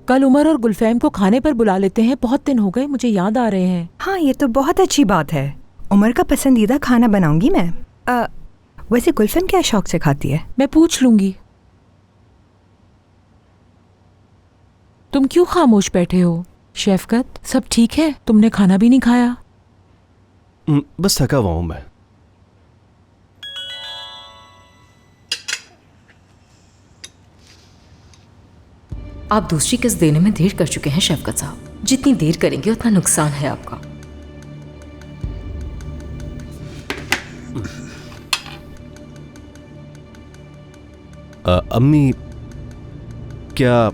कल उमर और गुलफैम को खाने पर बुला लेते हैं, बहुत दिन हो गए, मुझे याद आ रहे हैं। हाँ, ये तो बहुत अच्छी बात है। उमर का पसंदीदा खाना बनाऊंगी मैं। वैसे गुलफैम क्या शौक से खाती है? मैं पूछ लूंगी। तुम क्यों खामोश बैठे हो? शफकत, सब ठीक है? तुमने खाना भी नहीं खाया। बस थका हुआ हूं मैं। आप दूसरी किस्त देने में देर कर चुके हैं शफकत साहब। जितनी देर करेंगे उतना नुकसान है आपका। अम्मी, क्या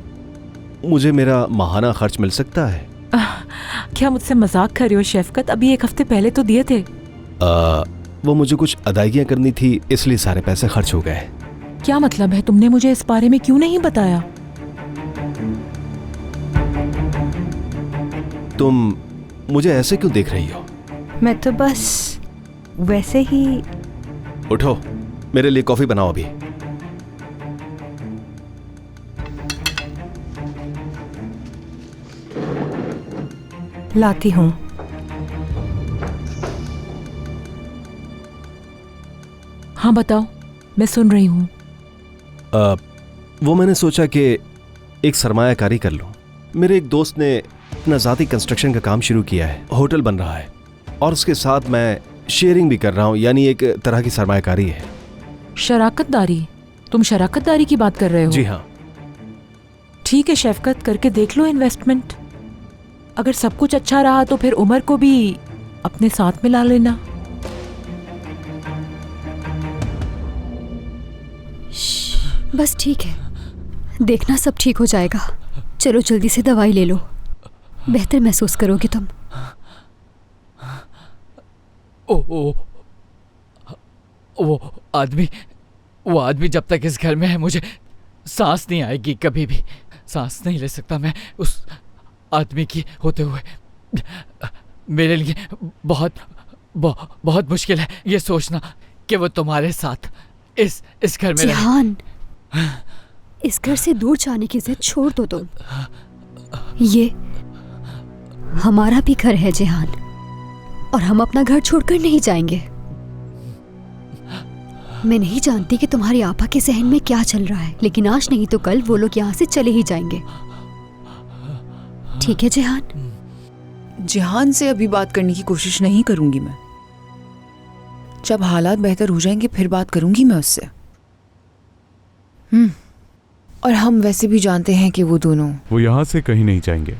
मुझे मेरा माहाना खर्च मिल सकता है? क्या मुझसे मजाक कर रहे हो शफकत? अभी 1 हफ्ते पहले तो दिए थे। वो मुझे कुछ अदायगियां करनी थी, इसलिए सारे पैसे खर्च हो गए। क्या मतलब है? तुमने मुझे इस बारे में क्यों नहीं बताया? तुम मुझे ऐसे क्यों देख रही हो? मैं तो बस वैसे ही। उठो, मेरे लिए कॉफी बनाओ अभी। लाती हूँ। हाँ बताओ, मैं सुन रही हूँ। वो मैंने सोचा कि एक सरमायाकारी कर लूं। मेरे एक दोस्त ने अपना ज़ाती कंस्ट्रक्शन का काम शुरू किया है, होटल बन रहा है, और उसके साथ मैं शेयरिंग भी कर रहा हूँ, यानी एक तरह की सरमायाकारी है। शराकतदारी? तुम शराकतदारी की बात कर रहे हो? जी हाँ। ठीक है शफकत, करके देख लो इन्वेस्टमेंट। अगर सब कुछ अच्छा रहा तो फिर उमर को भी अपने साथ मिला लेना। बस ठीक है, देखना सब ठीक हो जाएगा। चलो जल्दी से दवाई ले लो, बेहतर महसूस करोगे तुम। वो आदमी जब तक इस घर में है मुझे सांस नहीं आएगी, कभी भी सांस नहीं ले सकता मैं उस आदमी की होते हुए। मेरे लिए बहुत मुश्किल है ये सोचना कि वो तुम्हारे साथ इस घर में जिहान, इस घर से दूर जाने की जिद छोड़ दो तुम। ये हमारा भी घर है जिहान, और हम अपना घर छोड़कर नहीं जाएंगे। मैं नहीं जानती कि तुम्हारी आपा के जहन में क्या चल रहा है, लेकिन आज नहीं तो कल वो लोग यहाँ से चले ही जाएंगे। ठीक है जिहान? जिहान से अभी बात करने की कोशिश नहीं करूंगी मैं। जब हालात बेहतर हो जाएंगे फिर बात करूंगी मैं उससे। और हम वैसे भी जानते हैं कि वो दोनों वो यहाँ से कहीं नहीं जाएंगे।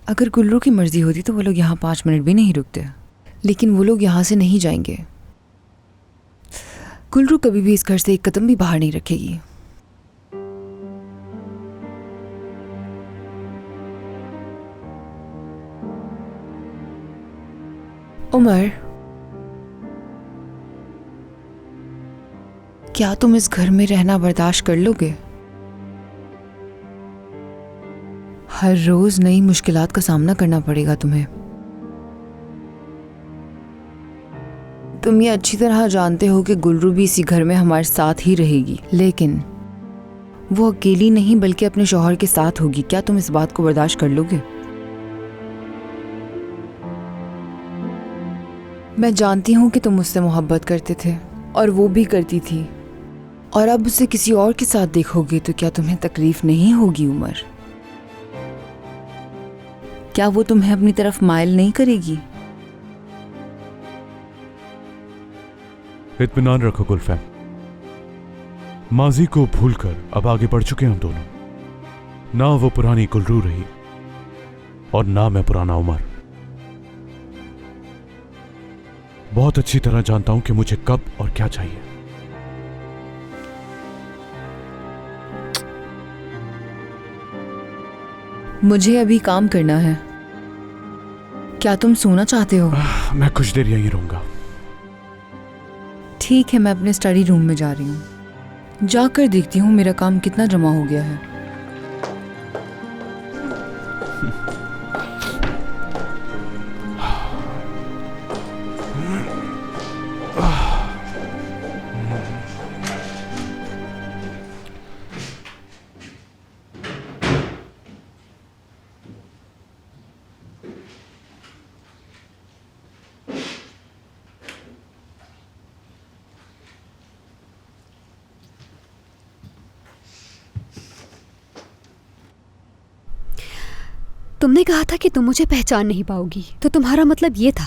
अगर गुल्लू की मर्जी होती तो वो लोग यहाँ 5 मिनट भी नहीं रुकते, लेकिन वो लोग यहाँ से नहीं जाएंगे। गुल्लू कभी भी इस घर से एक कदम भी बाहर नहीं रखेगी। उमर, क्या तुम इस घर में रहना बर्दाश्त कर लोगे? हर रोज नई मुश्किलात का सामना करना पड़ेगा तुम्हें। तुम ये अच्छी तरह जानते हो कि गुल्रू भी इसी घर में हमारे साथ ही रहेगी, लेकिन वो अकेली नहीं बल्कि अपने शौहर के साथ होगी। क्या तुम इस बात को बर्दाश्त कर लोगे? मैं जानती हूँ कि तुम उससे मोहब्बत करते थे और वो भी करती थी, और अब उसे किसी और के साथ देखोगे तो क्या तुम्हें तकलीफ नहीं होगी उमर? क्या वो तुम्हें अपनी तरफ माइल नहीं करेगी? इत्मीनान रखो गुलफैम, माजी को भूलकर अब आगे बढ़ चुके हम दोनों। ना वो पुरानी गुलरू रही और ना मैं पुराना उमर। बहुत अच्छी तरह जानता हूं कि मुझे कब और क्या चाहिए। मुझे अभी काम करना है। क्या तुम सोना चाहते हो? मैं कुछ देर यहीं रहूंगा। ठीक है, मैं अपने स्टडी रूम में जा रही हूँ। जाकर देखती हूँ मेरा काम कितना जमा हो गया है। तुमने कहा था कि तुम मुझे पहचान नहीं पाओगी, तो तुम्हारा मतलब ये था।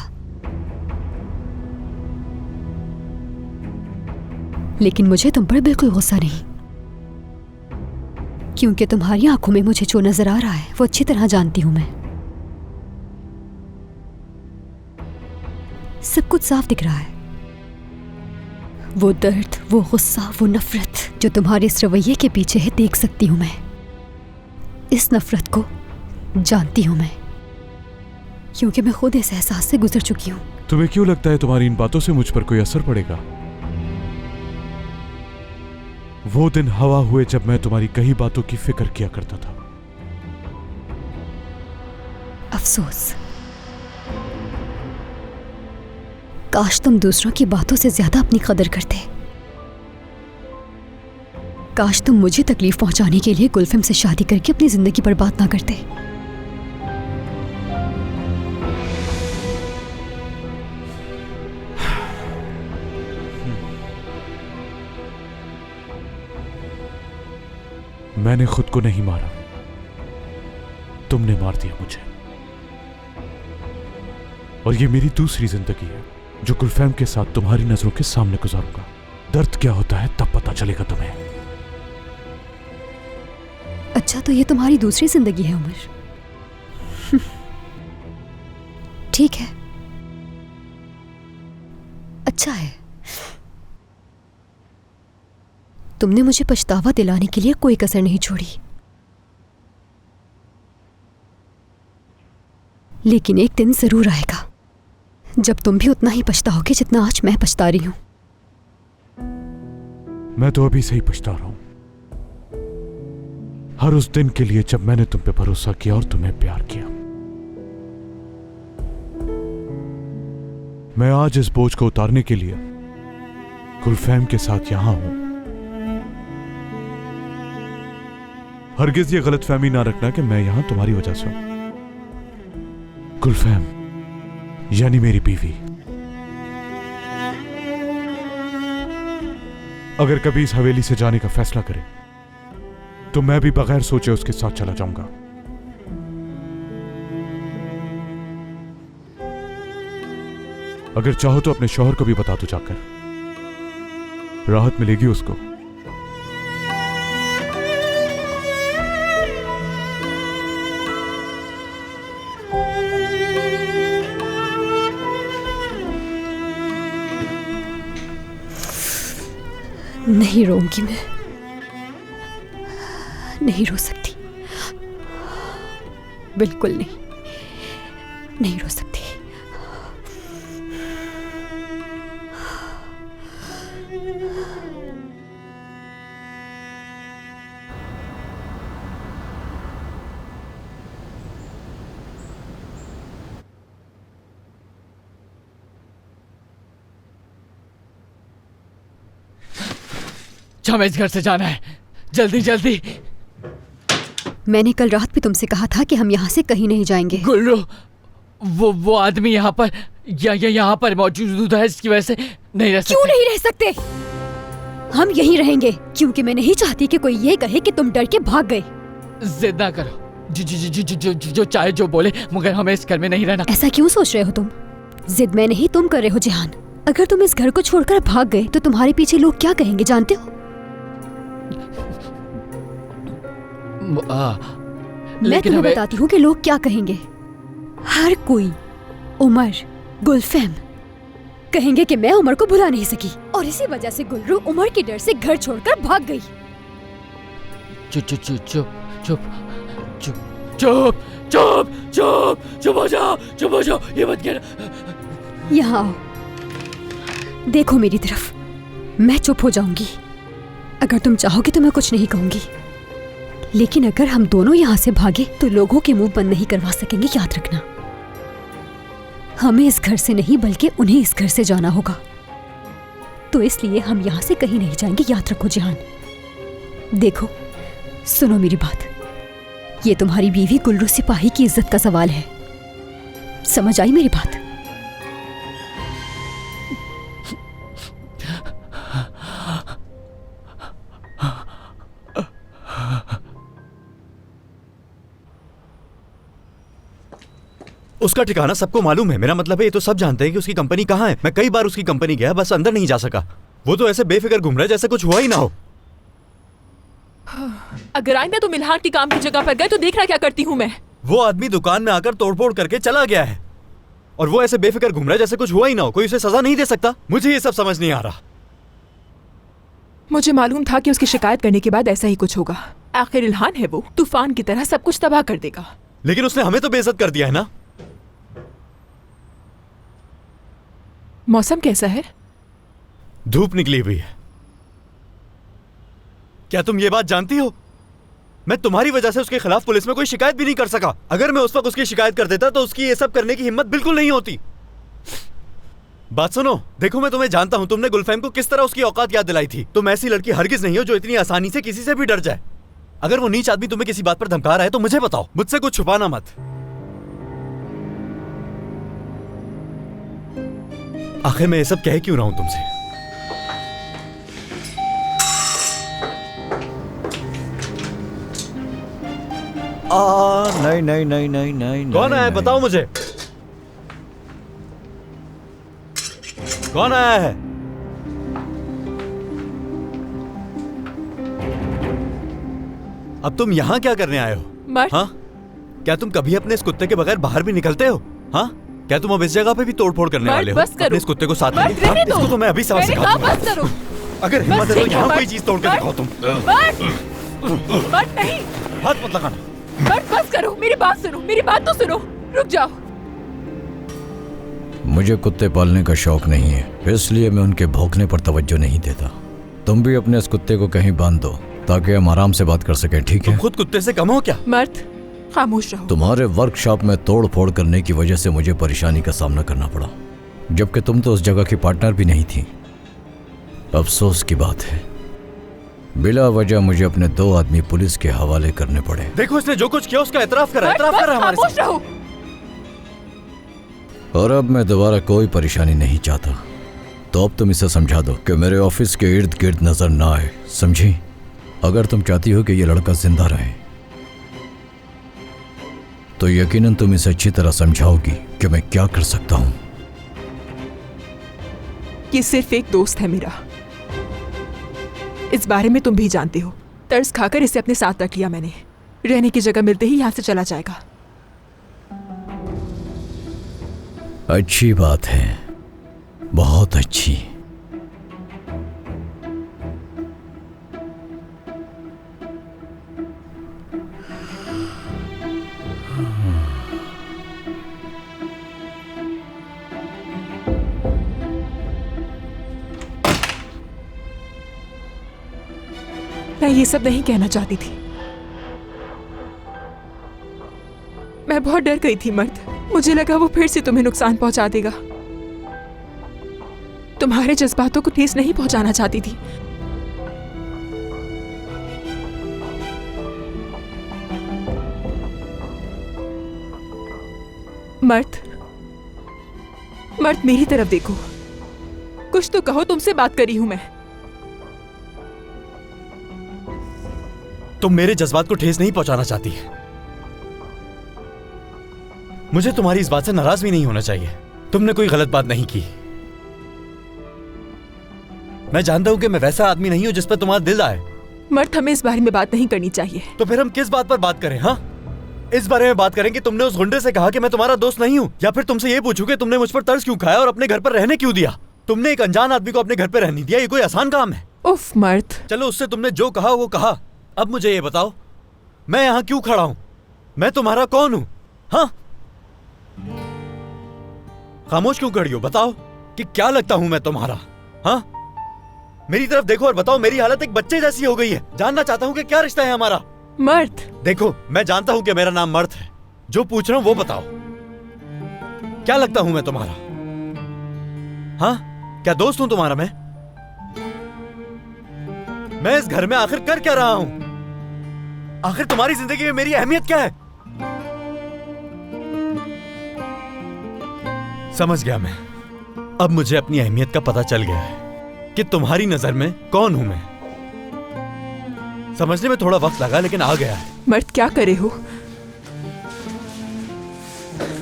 लेकिन मुझे तुम पर बिल्कुल गुस्सा नहीं, क्योंकि तुम्हारी आंखों में मुझे जो नजर आ रहा है वो अच्छी तरह जानती हूं मैं। सब कुछ साफ दिख रहा है। वो दर्द, वो गुस्सा, वो नफरत जो तुम्हारे इस रवैये के पीछे है, देख सकती हूं मैं। इस नफरत को जानती हूं मैं, क्योंकि मैं खुद इस एहसास से गुजर चुकी हूं। तुम्हें क्यों लगता है तुम्हारी इन बातों से मुझ पर कोई असर पड़ेगा? वो दिन हवा हुए जब मैं तुम्हारी कई बातों की फिक्र किया करता था। अफसोस, काश तुम दूसरों की बातों से ज्यादा अपनी कदर करते। काश तुम मुझे तकलीफ पहुंचाने के लिए गुलफिम से शादी करके अपनी जिंदगी बर्बाद ना करते। मैंने खुद को नहीं मारा, तुमने मार दिया मुझे। और ये मेरी दूसरी जिंदगी है जो गुलफैम के साथ तुम्हारी नजरों के सामने गुजारूंगा। दर्द क्या होता है तब पता चलेगा तुम्हें। अच्छा, तो ये तुम्हारी दूसरी जिंदगी है उमर। ठीक है, अच्छा है। तुमने मुझे पछतावा दिलाने के लिए कोई कसर नहीं छोड़ी, लेकिन एक दिन जरूर आएगा जब तुम भी उतना ही पछताओगे जितना आज मैं पछता रही हूं। मैं तो अभी से ही पछता रहा हूं, हर उस दिन के लिए जब मैंने तुम पे भरोसा किया और तुम्हें प्यार किया। मैं आज इस बोझ को उतारने के लिए गुलफैम के साथ यहां हूं। हरगिज ये गलतफहमी ना रखना कि मैं यहां तुम्हारी वजह से हूं। गुलफैम यानी मेरी बीवी, अगर कभी इस हवेली से जाने का फैसला करे तो मैं भी बगैर सोचे उसके साथ चला जाऊंगा। अगर चाहो तो अपने शौहर को भी बता दो जाकर, राहत मिलेगी उसको। नहीं रोऊंगी मैं, नहीं रो सकती, बिल्कुल नहीं, नहीं रो सकती। हमें इस घर से जाना है, जल्दी जल्दी। मैंने कल रात भी तुमसे कहा था कि हम यहाँ से कहीं नहीं जाएंगे। गुल्लू, वो आदमी यहाँ पर यहाँ पर मौजूद है, इसकी वजह से नहीं रह सकते। क्यों नहीं रह सकते? हम यहीं रहेंगे, क्योंकि मैं नहीं चाहती कि कोई ये कहे कि तुम डर के भाग गए। जिद ना करो, जो चाहे जो बोले, मगर हमें इस घर में नहीं रहना। ऐसा क्यों सोच रहे हो तुम? जिद मैं नहीं, तुम कर रहे हो जिहान। अगर तुम इस घर को छोड़कर भाग गए तो तुम्हारे पीछे लोग क्या कहेंगे जानते हो? मैं तुम्हें बताती हूँ कि लोग क्या कहेंगे। हर कोई उमर, गुलफैम कहेंगे कि मैं उमर को भुला नहीं सकी, और इसी वजह से गुलरू उमर के डर से घर छोड़कर भाग गई। चुप चुप चुप चुप चुप चुप चुप चुप चुप चुप हो जाओ, चुप हो जाओ, ये मत कहना। यहाँ आओ, देखो मेरी तरफ। मैं चुप हो जाऊंगी, अगर तुम चाहोगे तो मैं कुछ नहीं कहूंगी, लेकिन अगर हम दोनों यहाँ से भागे तो लोगों के मुंह बंद नहीं करवा सकेंगे, याद रखना। हमें इस घर से नहीं बल्कि उन्हें इस घर से जाना होगा, तो इसलिए हम यहाँ से कहीं नहीं जाएंगे, याद रखो जिहान। देखो, सुनो मेरी बात, ये तुम्हारी बीवी गुलरू सिपाही की इज्जत का सवाल है, समझ आई मेरी बात? उसका ठिकाना सबको मालूम है। मेरा मतलब है ये तो सब जानते हैं कि उसकी कंपनी कहाँ है। मैं कई बार उसकी कंपनी गया, बस अंदर नहीं जा सका। वो तो ऐसे बेफिक्र घूम रहा है जैसे कुछ हुआ ही ना हो। अगर आइंदा तुम इल्हान की काम की जगह पर गए तो देखना क्या करती हूँ मैं। वो आदमी दुकान में आकर तोड़फोड़ करके चला गया है और वो ऐसे बेफिक्र घूम रहा है जैसे कुछ हुआ ही ना हो। कोई उसे सजा नहीं दे सकता? मुझे ये सब समझ नहीं आ रहा। मुझे मालूम था कि उसकी शिकायत करने के बाद ऐसा ही कुछ होगा। आखिर इल्हान है, वो तूफान की तरह सब कुछ तबाह कर देगा। लेकिन उसने हमें तो बेइज्जत कर दिया है ना। मौसम कैसा है? धूप निकली हुई है। क्या तुम ये बात जानती हो? मैं तुम्हारी वजह से उसके खिलाफ पुलिस में कोई शिकायत भी नहीं कर सका। अगर मैं उस वक्त उसकी शिकायत कर देता तो उसकी ये सब करने की हिम्मत बिल्कुल नहीं होती। बात सुनो, देखो मैं तुम्हें जानता हूं। तुमने गुलफैम को किस तरह उसकी औकात याद दिलाई थी। तुम ऐसी लड़की हरगिज नहीं हो जो इतनी आसानी से किसी से भी डर जाए। अगर वो नीच आदमी तुम्हें किसी बात पर धमका रहा है तो मुझे बताओ, मुझसे कुछ छुपाना मत। आखिर मैं ये सब कह क्यों रहा हूं तुमसे? नहीं नहीं नहीं नहीं नहीं। कौन आया है? बताओ मुझे, कौन आया है? अब तुम यहाँ क्या करने आए हो? मर्द। हाँ, क्या तुम कभी अपने इस कुत्ते के बगैर बाहर भी निकलते हो? हाँ, क्या तुम अब इस जगह पे भी तोड़फोड़ करने वाले हो? अपने इस कुत्ते को साथ में? हाँ, इसको तो मैं अभी सबक सिखा दूंगा। अगर हिम्मत है तो यहाँ कोई चीज तोड़ के दिखाओ तुम। नहीं, हाथ मत लगाना। बस करो, मेरी बात सुनो, मेरी बात तो सुनो। रुक जाओ। मुझे कुत्ते पालने का शौक नहीं है, इसलिए मैं उनके भौंकने पर तवज्जो नहीं देता। तुम भी अपने इस कुत्ते को कहीं बांध दो ताकि हम आराम से बात कर सकें, ठीक है? तुम खुद कुत्ते से कम हो क्या? मर्द, खामोश रहो। तुम्हारे वर्कशॉप में तोड़ फोड़ करने की वजह से मुझे परेशानी का सामना करना पड़ा, जबकि तुम तो उस जगह की पार्टनर भी नहीं थी। अफसोस की बात है, बिला वजह मुझे अपने 2 आदमी पुलिस के हवाले करने पड़े। देखो इसने जो कुछ किया उसका एतराफ कर रहा है हमारे साथ। और अब मैं दोबारा कोई परेशानी नहीं चाहता। तो अब तुम इसे समझा दो कि मेरे ऑफिस के इर्द गिर्द नजर ना आए, समझी? अगर तुम चाहती हो कि ये लड़का जिंदा रहे तो यकीनन तुम इसे अच्छी तरह समझाओगी कि मैं क्या कर सकता हूं। ये सिर्फ एक दोस्त है मेरा, इस बारे में तुम भी जानते हो। तर्स खाकर इसे अपने साथ रख लिया मैंने। रहने की जगह मिलते ही यहाँ से चला जाएगा। अच्छी बात है, बहुत अच्छी। मैं ये सब नहीं कहना चाहती थी। मैं बहुत डर गई थी मर्द। मुझे लगा वो फिर से तुम्हें नुकसान पहुंचा देगा। तुम्हारे जज्बातों को ठेस नहीं पहुंचाना चाहती थी। मर्द, मेरी तरफ देखो, कुछ तो कहो। तुमसे बात करी हूं मैं। तुम मेरे जज्बात को ठेस नहीं पहुंचाना चाहती है। मुझे तुम्हारी इस बात से नाराज भी नहीं होना चाहिए। तुमने कोई गलत बात नहीं की। मैं जानता हूं कि मैं वैसा आदमी नहीं हूं जिस पर तुम्हारा दिल आए। मर्द, हमें इस बारे में बात नहीं करनी चाहिए। तो फिर हम किस बात पर बात करें? हाँ, इस बारे में बात करें कि तुमने उस गुंडे से कहा कि मैं तुम्हारा दोस्त नहीं हूं, या फिर तुमसे ये पूछूं कि तुमने मुझ पर तरस क्यों खाया और अपने घर पर रहने क्यों दिया? तुमने एक अनजान आदमी को अपने घर पर रहने दिया, ये कोई आसान काम है? उफ मर्द। चलो, उससे तुमने जो कहा वो कहा। अब मुझे ये बताओ, मैं यहाँ क्यों खड़ा हूं? मैं तुम्हारा कौन हूं? हाँ, खामोश क्यों खड़ी हो? बताओ कि क्या लगता हूं मैं तुम्हारा? हाँ, मेरी तरफ देखो और बताओ। मेरी हालत एक बच्चे जैसी हो गई है। जानना चाहता हूं कि क्या रिश्ता है हमारा। मर्द, देखो, मैं जानता हूं कि मेरा नाम मर्द है। जो पूछ रहा हूं वो बताओ, क्या लगता हूं मैं तुम्हारा? हाँ, क्या दोस्त हूं तुम्हारा? मैं इस घर में आखिर कर क्या रहा हूं? आखिर तुम्हारी जिंदगी में मेरी अहमियत क्या है? समझ गया मैं। अब मुझे अपनी अहमियत का पता चल गया है कि तुम्हारी नजर में कौन हूं मैं। समझने में थोड़ा वक्त लगा, लेकिन आ गया है। मर्द, क्या करे हो?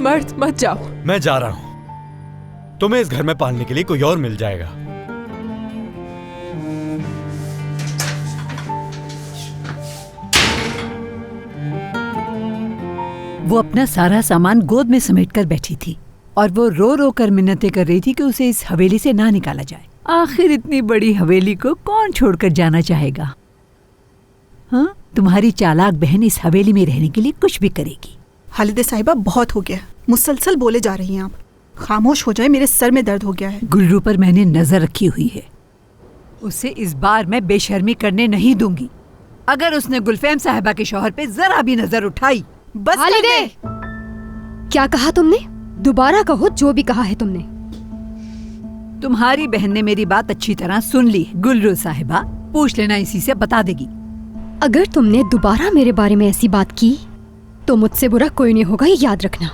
मर्द मत जाओ। मैं जा रहा हूं। तुम्हें इस घर में पालने के लिए कोई और मिल जाएगा। वो अपना सारा सामान गोद में समेट कर बैठी थी और वो रो रो कर मिन्नतें कर रही थी कि उसे इस हवेली से ना निकाला जाए। आखिर इतनी बड़ी हवेली को कौन छोड़कर जाना चाहेगा? हाँ, तुम्हारी चालाक बहन इस हवेली में रहने के लिए कुछ भी करेगी। हालिदे साहिबा, बहुत हो गया। मुसलसल बोले जा रही हैं आप। खामोश हो जाए, मेरे सर में दर्द हो गया है। गुल्रू पर मैंने नजर रखी हुई है। उसे इस बार मैं बेशर्मी करने नहीं दूंगी। अगर उसने गुलफैम साहिबा के शौहर पे जरा भी नजर उठाई, बस हालिदे, क्या कहा तुमने? दोबारा कहो जो भी कहा है तुमने। तुम्हारी बहन ने मेरी बात अच्छी तरह सुन ली। गुल्रू साहिबा, पूछ लेना, इसी से बता देगी। अगर तुमने दोबारा मेरे बारे में ऐसी बात की तो मुझसे बुरा कोई नहीं होगा, ये याद रखना।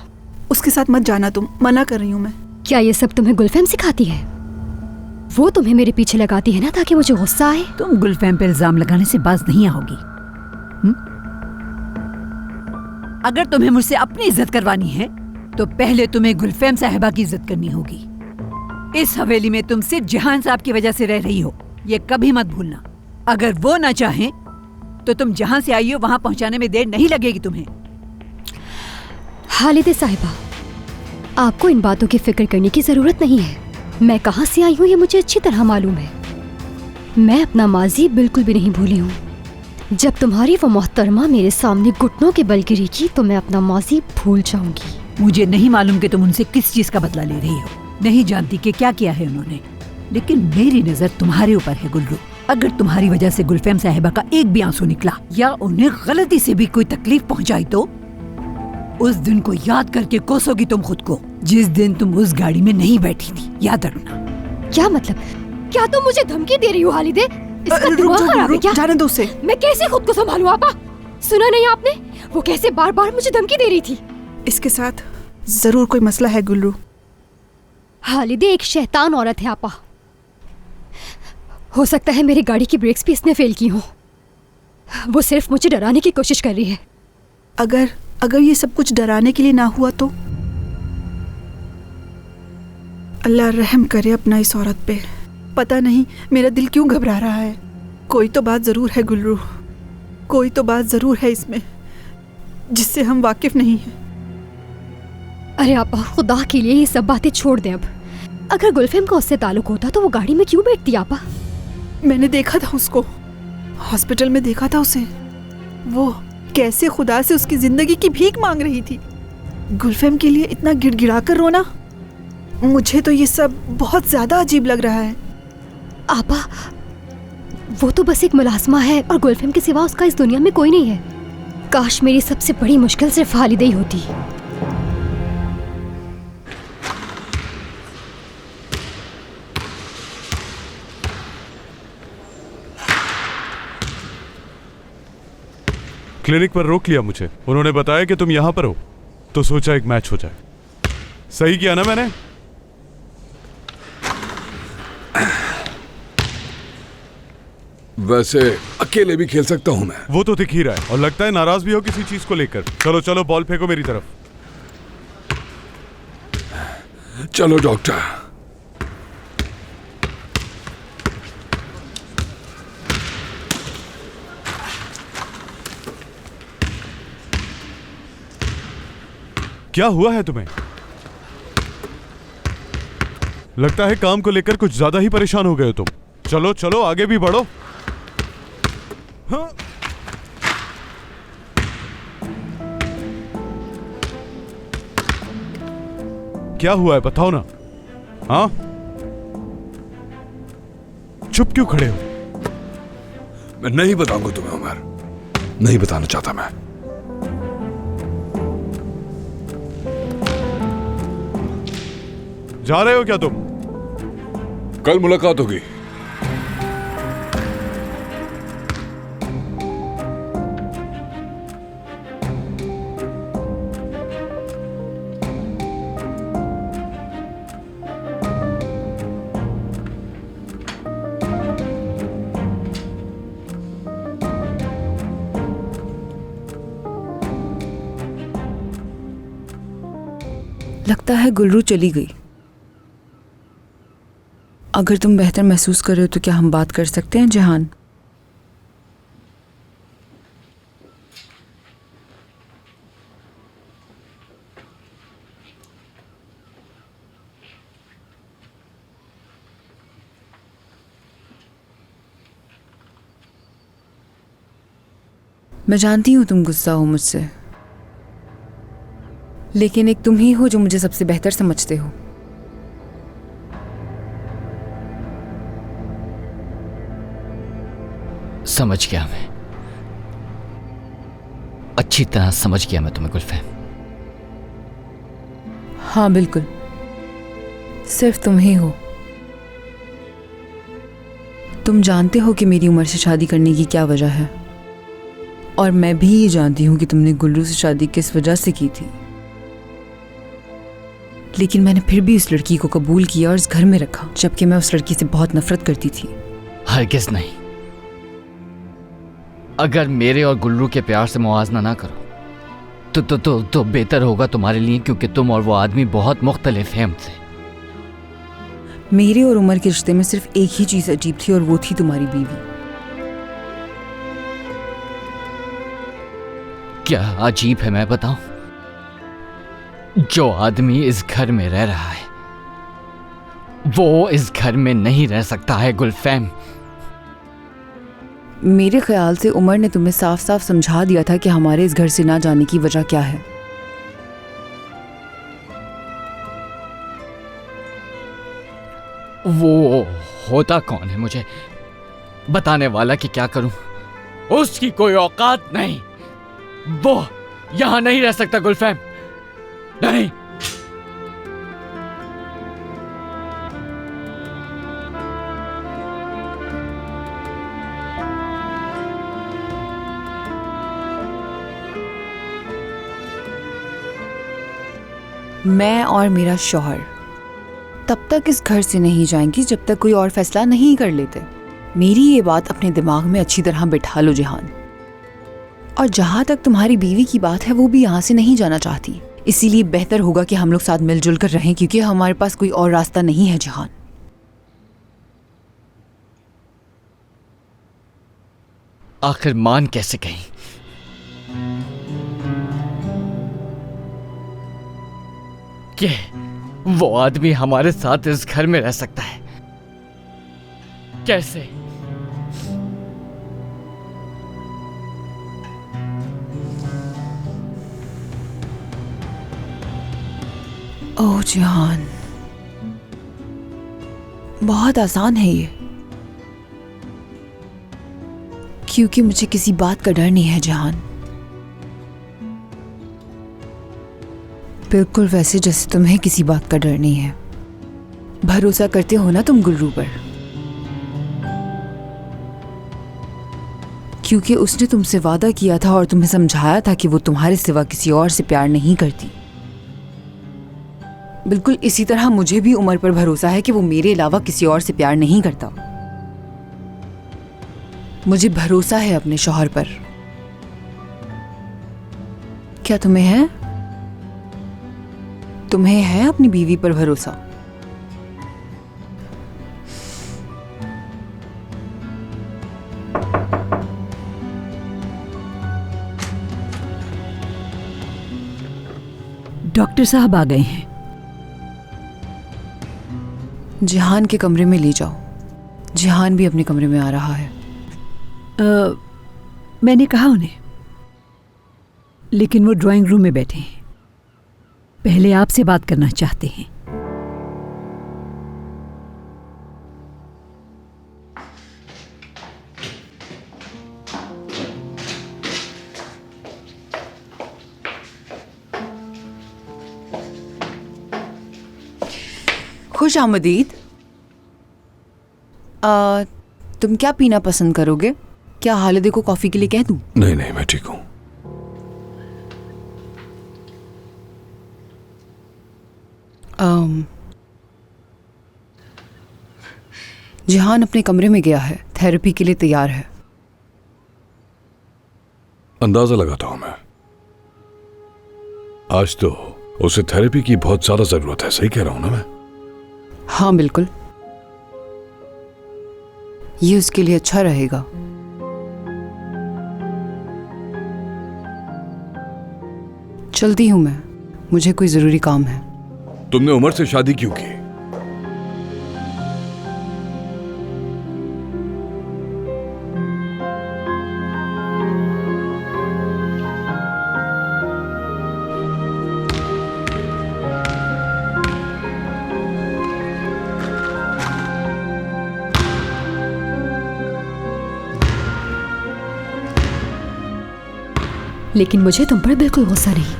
उसके साथ मत जाना, तुम। मना कर रही हूँ मैं। क्या ये सब तुम्हें गुलफैम सिखाती है? वो तुम्हें मेरे पीछे लगाती है ना ताकि मुझे गुस्सा आए। तुम गुलफैम पे इल्जाम लगाने से बाज नहीं आओगी। अगर तुम्हें मुझसे अपनी इज्जत करवानी है तो पहले तुम्हें गुलफैम साहिबा की इज्जत करनी होगी। इस हवेली में तुम सिर्फ जहान साहब की वजह से रह रही हो, ये कभी मत भूलना। अगर वो ना चाहें तो तुम जहां से आई हो वहां पहुंचाने में देर नहीं लगेगी तुम्हें। हालिदे साहिबा, आपको इन बातों की फिक्र करने की जरूरत नहीं है। मैं कहां से आई हूँ ये मुझे अच्छी तरह मालूम है। मैं अपना माजी बिल्कुल भी नहीं भूली हूँ। जब तुम्हारी वो मोहतरमा मेरे सामने घुटनों के बल गिरेगी तो मैं अपना माजी भूल जाऊंगी। मुझे नहीं मालूम कि तुम उनसे किस चीज का बदला ले रही हो, नहीं जानती कि क्या किया है उन्होंने, लेकिन मेरी नजर तुम्हारे ऊपर है गुल्रू। अगर तुम्हारी वजह से गुलफैम साहिबा का एक भी आंसू निकला या उन्हें गलती से भी कोई तकलीफ पहुंचाई तो उस दिन को याद करके कोसोगी तुम खुद को, जिस दिन तुम उस गाड़ी में नहीं बैठी थी। याद रखना। क्या मतलब? क्या तुम मुझे धमकी दे रही हो हालिदे? इसका दिमाग खराब है क्या? जाने दो उसे। मैं कैसे खुद को संभालूं आपा? सुना नहीं आपने? वो कैसे बार बार मुझे धमकी दे रही थी। इसके साथ जरूर कोई मसला है गुल्रू। हालिदे एक शैतान औरत है आपा। हो सकता है मेरी गाड़ी की ब्रेक्स भी इसने फेल की हो। वो सिर्फ मुझे डराने की कोशिश कर रही है। अगर ये सब कुछ डराने के लिए ना हुआ तो अल्लाह रहम करे अपना इस औरत पे। पता नहीं मेरा दिल क्यों घबरा रहा है। कोई तो बात जरूर है गुल्रू, कोई तो बात जरूर है इसमें जिससे हम वाकिफ नहीं हैं। अरे आपा, खुदा के लिए ये सब बातें छोड़ दें अब। अगर गुलफैम का उससे ताल्लुक होता तो वो गाड़ी में क्यों बैठती आपा? मैंने देखा था उसको, हॉस्पिटल में देखा था उसे। वो कैसे खुदा से उसकी जिंदगी की भीख मांग रही थी। गुलफैम के लिए इतना गिड़गिड़ा कर रोना, मुझे तो ये सब बहुत ज्यादा अजीब लग रहा है। आपा, वो तो बस एक मुलाजमा है और गुलफैम के सिवा उसका इस दुनिया में कोई नहीं है। काश मेरी सबसे बड़ी मुश्किल सिर्फ हालिदे ही होती। क्लिनिक पर रोक लिया मुझे। उन्होंने बताया कि तुम यहां पर हो, तो सोचा एक मैच हो जाए। सही किया ना मैंने? वैसे अकेले भी खेल सकता हूं मैं। वो तो दिख ही रहा है और लगता है नाराज भी हो किसी चीज को लेकर। चलो चलो, बॉल फेंको मेरी तरफ। चलो डॉक्टर। क्या हुआ है तुम्हें? लगता है काम को लेकर कुछ ज्यादा ही परेशान हो गए हो तुम। चलो चलो, आगे भी बढ़ो। हाँ। क्या हुआ है बताओ ना। हाँ, चुप क्यों खड़े हो? मैं नहीं बताऊंगा तुम्हें उमर, नहीं बताना चाहता मैं। जा रहे हो क्या तुम? कल मुलाकात होगी। लगता है गुलरू चली गई। अगर तुम बेहतर महसूस कर रहे हो तो क्या हम बात कर सकते हैं जहान? मैं जानती हूं तुम गुस्सा हो मुझसे, लेकिन एक तुम ही हो जो मुझे सबसे बेहतर समझते हो। समझ गया मैं, अच्छी तरह समझ गया मैं तुम्हें गुलफैम। हाँ बिल्कुल, सिर्फ तुम ही हो। तुम जानते हो कि मेरी उम्र से शादी करने की क्या वजह है, और मैं भी ये जानती हूँ कि तुमने गुल्लू से शादी किस वजह से की थी। लेकिन मैंने फिर भी उस लड़की को कबूल किया और इस घर में रखा, जबकि मैं उस लड़की से बहुत नफरत करती थी। हरगिज़ नहीं। अगर मेरे और गुल्लू के प्यार से मुआवजा ना करो तो बेहतर होगा तुम्हारे लिए, क्योंकि तुम और वो आदमी बहुत मुख्तलिफ हैं हमसे। मेरे और उमर के रिश्ते में सिर्फ एक ही चीज अजीब थी, और वो थी तुम्हारी बीवी। क्या अजीब है मैं बताऊं? जो आदमी इस घर में रह रहा है वो इस घर में नहीं रह सकता है गुलफैम। मेरे ख्याल से उमर ने तुम्हें साफ साफ समझा दिया था कि हमारे इस घर से ना जाने की वजह क्या है। वो होता कौन है मुझे बताने वाला कि क्या करूं? उसकी कोई औकात नहीं। वो यहां नहीं रह सकता गुलफैम, नहीं। मैं और मेरा शौहर तब तक इस घर से नहीं जाएंगी जब तक कोई और फैसला नहीं कर लेते। मेरी ये बात अपने दिमाग में अच्छी तरह बिठा लो जहान। और जहां तक तुम्हारी बीवी की बात है, वो भी यहाँ से नहीं जाना चाहती। इसीलिए बेहतर होगा कि हम लोग साथ मिलजुल कर रहें, क्योंकि हमारे पास कोई और रास्ता नहीं है जहान। आखिर मान कैसे गई? कि वो आदमी हमारे साथ इस घर में रह सकता है? कैसे? ओह जहान, बहुत आसान है ये, क्योंकि मुझे किसी बात का डर नहीं है जहान। बिल्कुल वैसे जैसे तुम्हें किसी बात का डर नहीं है। भरोसा करते हो ना तुम गुल्लू पर, क्योंकि उसने तुमसे वादा किया था और तुम्हें समझाया था कि वो तुम्हारे सिवा किसी और से प्यार नहीं करती। बिल्कुल इसी तरह मुझे भी उमर पर भरोसा है कि वो मेरे अलावा किसी और से प्यार नहीं करता। मुझे भरोसा है अपने शौहर पर। क्या तुम्हें है? तुम्हें है अपनी बीवी पर भरोसा? डॉक्टर साहब आ गए हैं। जिहान के कमरे में ले जाओ। जिहान भी अपने कमरे में आ रहा है। मैंने कहा उन्हें, लेकिन वो ड्राइंग रूम में बैठे हैं। पहले आपसे बात करना चाहते हैं। खुश आमदीद। तुम क्या पीना पसंद करोगे? क्या हालिदे को कॉफी के लिए कह दूं? नहीं नहीं, मैं ठीक हूं। जिहान अपने कमरे में गया है, थेरेपी के लिए तैयार है। अंदाजा लगाता हूं मैं, आज तो उसे थेरेपी की बहुत ज्यादा जरूरत है, सही कह रहा हूं ना मैं? हाँ बिल्कुल, ये उसके लिए अच्छा रहेगा। चलती हूं मैं, मुझे कोई जरूरी काम है। तुमने उमर से शादी क्यों की? लेकिन मुझे तुम पर बिल्कुल गुस्सा नहीं,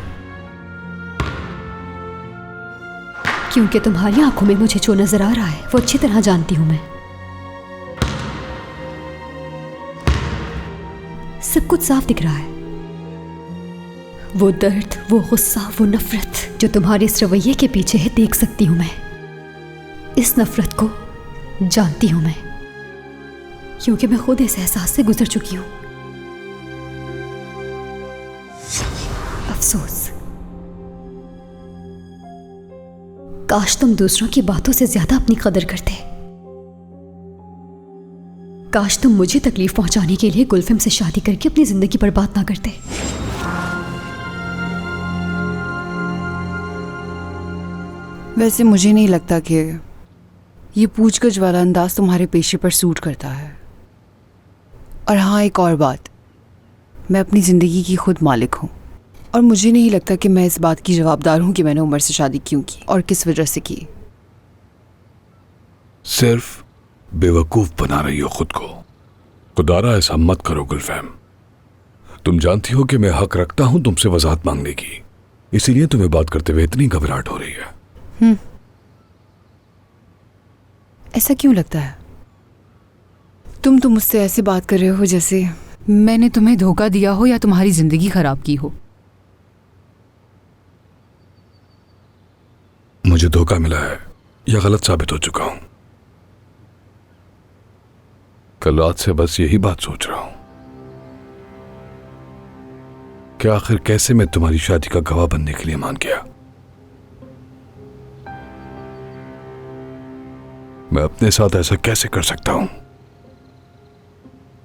क्योंकि तुम्हारी आंखों में मुझे जो नजर आ रहा है वो अच्छी तरह जानती हूं मैं। सब कुछ साफ दिख रहा है। वो दर्द, वो गुस्सा, वो नफरत जो तुम्हारे इस रवैये के पीछे है, देख सकती हूं मैं। इस नफरत को जानती हूं मैं, क्योंकि मैं खुद इस एहसास से गुजर चुकी हूं। अफसोस, काश तुम दूसरों की बातों से ज्यादा अपनी कदर करते। काश तुम मुझे तकलीफ पहुंचाने के लिए गुलफिम से शादी करके अपनी जिंदगी बर्बाद ना करते। वैसे मुझे नहीं लगता कि ये पूछगछ वाला अंदाज तुम्हारे पेशे पर सूट करता है। और हाँ, एक और बात, मैं अपनी ज़िंदगी की खुद मालिक हूँ और मुझे नहीं लगता कि मैं इस बात की जवाबदार हूँ कि मैंने उमर से शादी क्यों की और किस वजह से की। सिर्फ बेवकूफ बना रही हो खुद को। खुदारा ऐसा मत करो गुलफैम। तुम जानती हो कि मैं हक रखता हूं तुमसे वजाहत मांगने की, इसीलिए तुम्हें बात करते हुए इतनी घबराहट हो रही है। ऐसा क्यों लगता है? तुम तो मुझसे ऐसे बात कर रहे हो जैसे मैंने तुम्हें धोखा दिया हो या तुम्हारी जिंदगी खराब की हो। मुझे धोखा मिला है या गलत साबित हो चुका हूं? कल रात से बस यही बात सोच रहा हूं कि आखिर कैसे मैं तुम्हारी शादी का गवाह बनने के लिए मान गया। मैं अपने साथ ऐसा कैसे कर सकता हूं?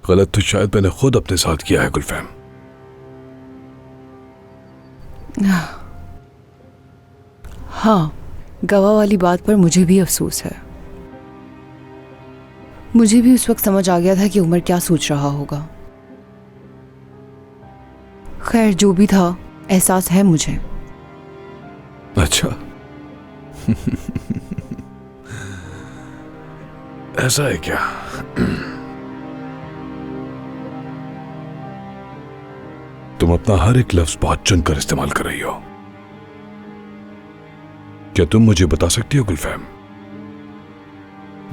गलत तो शायद मैंने खुद अपने साथ किया है गुलफैम। हाँ, गवाह वाली बात पर मुझे भी अफसोस है। मुझे भी उस वक्त समझ आ गया था कि उमर क्या सोच रहा होगा। खैर, जो भी था, एहसास है मुझे। अच्छा ऐसा है क्या? तुम अपना हर एक लफ्ज बहुत चुनकर इस्तेमाल कर रही हो। क्या तुम मुझे बता सकती हो गुलफैम,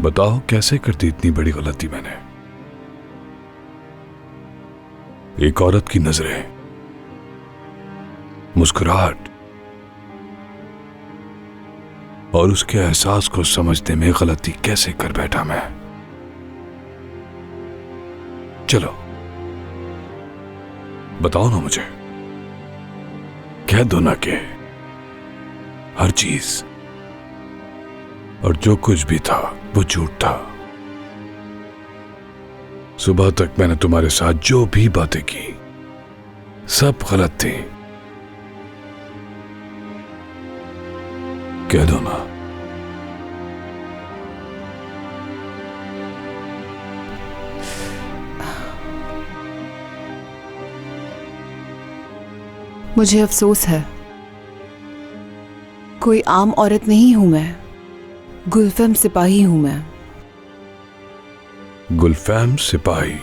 बताओ कैसे कर दी इतनी बड़ी गलती मैंने? एक औरत की नजरें, मुस्कुराहट और उसके एहसास को समझने में गलती कैसे कर बैठा मैं। चलो बताओ ना मुझे, कह दो ना कि हर चीज और जो कुछ भी था वो झूठ था। सुबह तक मैंने तुम्हारे साथ जो भी बातें की सब गलत थी। कह दो ना। मुझे अफसोस है, कोई आम औरत नहीं हूं मैं, गुलफैम सिपाही हूं मैं। गुलफैम सिपाही?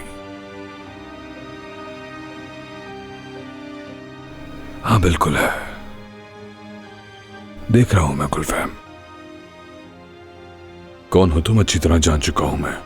हाँ बिल्कुल है, देख रहा हूं मैं गुलफैम। कौन हो तुम अच्छी तरह जान चुका हूं मैं।